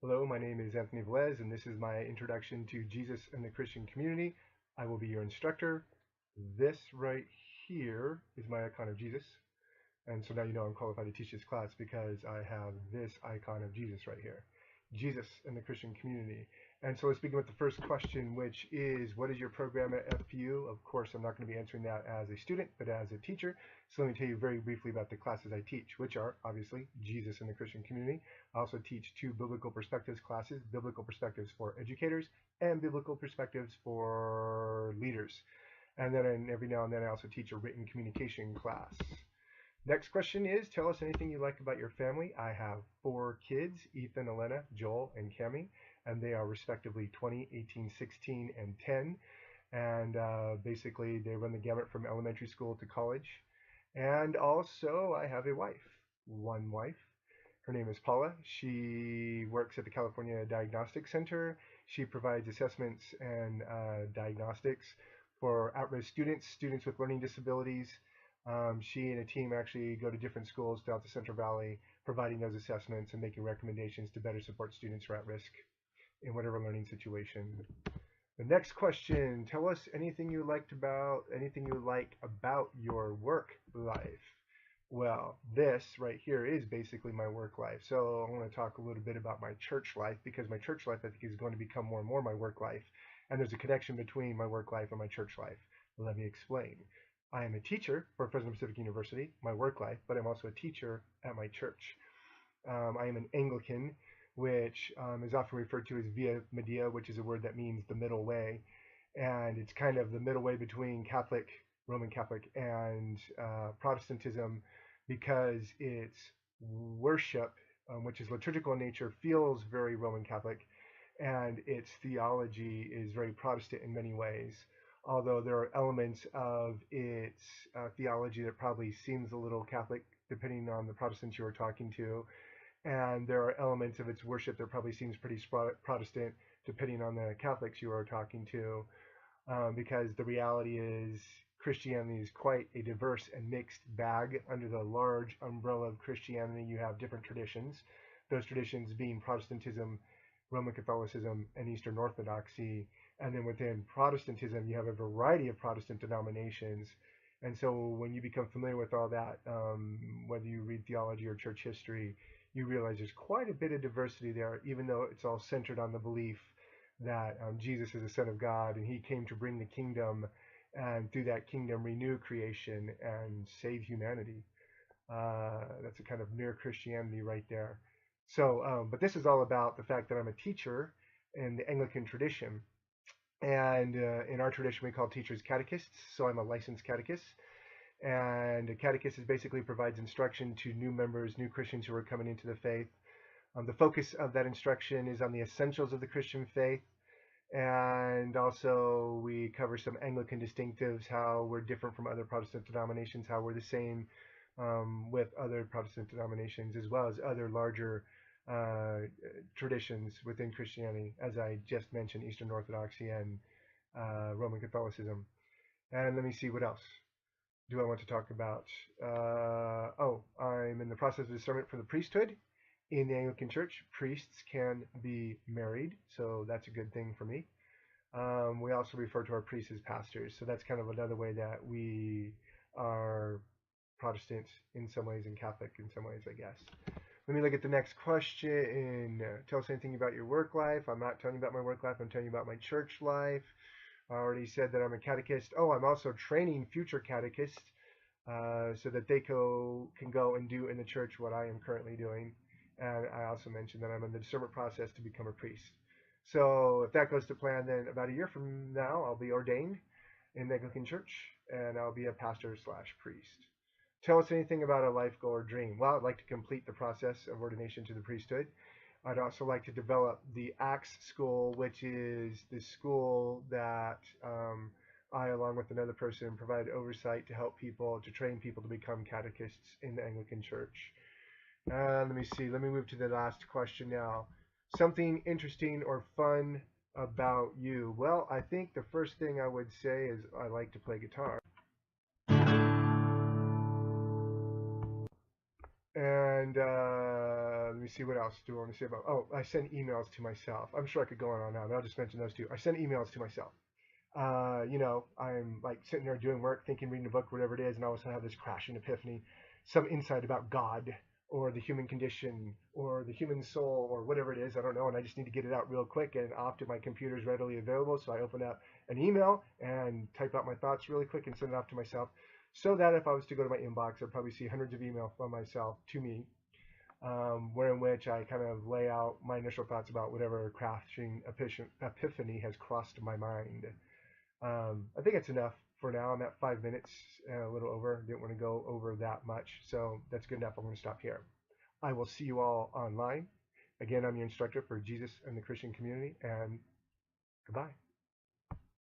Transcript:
Hello, my name is Anthony Velez, and this is my introduction to Jesus and the Christian community. I will be your instructor. This right here is my icon of Jesus. And so now you know I'm qualified to teach this class because I have this icon of Jesus right here. Jesus and the Christian community. And so let's begin with the first question, which is, what is your program at FPU? Of course, I'm not going to be answering that as a student, but as a teacher. So let me tell you very briefly about the classes I teach, which are obviously Jesus and the Christian community. I also teach two biblical perspectives classes, biblical perspectives for educators and biblical perspectives for leaders. And then every now and then I also teach a written communication class. Next question is, tell us anything you like about your family. I have four kids, Ethan, Elena, Joel, and Cami, and they are respectively 20, 18, 16, and 10. And basically, they run the gamut from elementary school to college. And also, I have a wife, one wife. Her name is Paula. She works at the California Diagnostic Center. She provides assessments and diagnostics for at-risk students, students with learning disabilities. She and a team actually go to different schools throughout the Central Valley, providing those assessments and making recommendations to better support students who are at risk in whatever learning situation. The next question, tell us anything you like about your work life. Well, this right here is basically my work life. So I want to talk a little bit about my church life because my church life I think is going to become more and more my work life. And there's a connection between my work life and my church life. Let me explain. I am a teacher for Fresno Pacific University, my work life, but I'm also a teacher at my church. I am an Anglican, which is often referred to as Via Media, which is a word that means the middle way. And it's kind of the middle way between Catholic, Roman Catholic, and Protestantism because its worship, which is liturgical in nature, feels very Roman Catholic, and its theology is very Protestant in many ways. Although there are elements of its theology that probably seems a little Catholic, depending on the Protestants you are talking to, and there are elements of its worship that probably seems pretty Protestant, depending on the Catholics you are talking to, because the reality is Christianity is quite a diverse and mixed bag. Under the large umbrella of Christianity, you have different traditions, those traditions being Protestantism, Roman Catholicism, and Eastern Orthodoxy. And then within Protestantism, you have a variety of Protestant denominations. And so when you become familiar with all that, whether you read theology or church history, you realize there's quite a bit of diversity there, even though it's all centered on the belief that Jesus is the Son of God and he came to bring the kingdom and through that kingdom renew creation and save humanity. That's a kind of mere Christianity right there. So, but this is all about the fact that I'm a teacher in the Anglican tradition. And in our tradition, we call teachers catechists. So I'm a licensed catechist. And a catechist basically provides instruction to new members, new Christians who are coming into the faith. The focus of that instruction is on the essentials of the Christian faith. And also we cover some Anglican distinctives, how we're different from other Protestant denominations, how we're the same with other Protestant denominations, as well as other larger traditions within Christianity, as I just mentioned, Eastern Orthodoxy and Roman Catholicism. And let me see, what else do I want to talk about? I'm in the process of discernment for the priesthood. In the Anglican Church, priests can be married, so that's a good thing for me. We also refer to our priests as pastors, so that's kind of another way that we are Protestant in some ways and Catholic in some ways, I guess. Let me look at the next question. Tell us anything about your work life. I'm not telling you about my work life. I'm telling you about my church life. I already said that I'm a catechist. Oh, I'm also training future catechists so that they can go and do in the church what I am currently doing. And I also mentioned that I'm in the discernment process to become a priest. So if that goes to plan, then about a year from now, I'll be ordained in the Anglican Church, and I'll be a pastor slash priest. Tell us anything about a life goal or dream. Well, I'd like to complete the process of ordination to the priesthood. I'd also like to develop the Acts School, which is the school that I, along with another person, provide oversight to help people, to train people to become catechists in the Anglican Church. Let me see. Let me move to the last question now. Something interesting or fun about you? Well, I think the first thing I would say is I like to play guitar. And Let me see, what else do I want to say about? Oh, I send emails to myself. I'm sure I could go on and on, but I'll just mention those two. I send emails to myself. I'm like sitting there doing work, thinking, reading a book, whatever it is, and all of a sudden I have this crashing epiphany, some insight about God or the human condition or the human soul or whatever it is. I don't know, and I just need to get it out real quick, and often my computer is readily available, so I open up an email and type out my thoughts really quick and send it off to myself, so that if I was to go to my inbox, I'd probably see hundreds of emails from myself to me, where in which I kind of lay out my initial thoughts about whatever crashing epiphany has crossed my mind. I think it's enough for now. I'm at 5 minutes, a little over. Didn't want to go over that much, so that's good enough. I'm going to stop here. I will see you all online. Again, I'm your instructor for Jesus and the Christian community, and goodbye.